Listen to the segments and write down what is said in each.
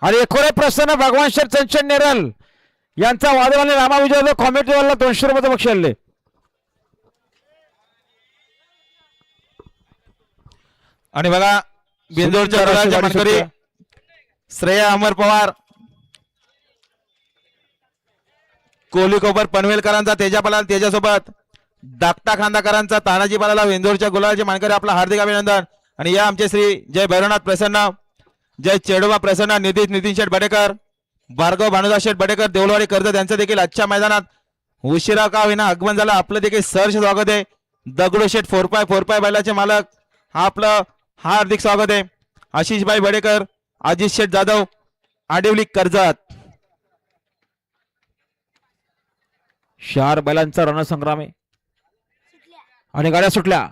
आणि एकोरे प्रसन्न भगवान शेठ चंचन नेरल यांचा वादवाने रामा विजय कॉमेडीवाला 200 रुपये बक्षीस आणले. आणि बघा बिंदोरच्या गुलालचे मानकरी श्रेया अमर पवार, कोहली कोपर पनवेलकरांचा तेजा पलाल तेजासोबत धाकटा खांदाकरांचा तानाजी पलाला बिंदोरच्या गुलालचे मानकरी आपला हार्दिक अभिनंदन. आणि या आमचे श्री जय भैरवनाथ प्रसन्न, जय चेडोबा प्रसन्न, नितीन शेठ बडेकर, भार्गव भानुदास शेठ बडेकर, देवलवाडी कर्जत यांचं देखील आजच्या मैदानात उशिरा का होईना आगमन झालं. आपलं देखील सहर्ष स्वागत आहे. दगडू शेठ 4x4 बैलाचे मालक आपलं हार्दिक स्वागत आहे. आशिषभाई बडेकर, अजित शेठ जाधव, आडिवली कर्जत. 4 बैलांचा रणसंग्राम आहे आणि गाड्या सुटल्या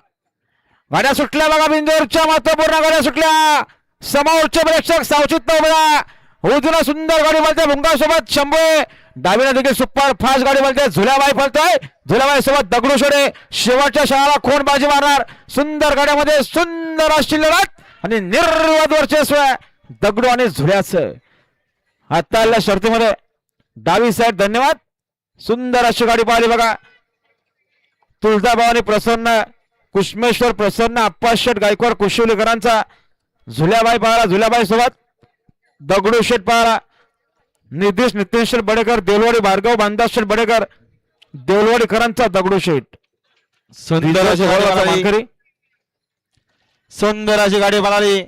बघा. बिंदोरच्या महत्वपूर्ण गाड्या सुटल्या. समोरचे प्रेक्षक सावचित उभा. उजूला सुंदर गाडी बोलते भुंगासोबत शंभू, डावीला देखील सुपर फास्ट गाडी बोलते झुल्याबाई पळतोय. झुल्याबाई सोबत दगडू शेडे शेवटच्या शाळा कोण बाजी मारणार. सुंदर गाड्यामध्ये सुंदर अशी लढत आणि निर्वाद वर्चस्व दगडू आणि झुल्याचं. आता आलेल्या शर्तीमध्ये डावी साईड. धन्यवाद. सुंदर अशी गाडी पाहिली बघा. तुळजाभवानी प्रसन्न, कुष्मेश्वर प्रसन्न, अप्पा शेठ गायकवाड कुशिवलीकरांचा झुल्याबाई पहारा. झुल्याबाई सोबत दगडू शेठ पहारा, नितीन शेठ बडेकर, देवलवाडी भार्गव भानुदास शेठ बडेकर, देवलवाडीकरांचा दगडू शेठ. सुंदर अशी गाडी पळाली.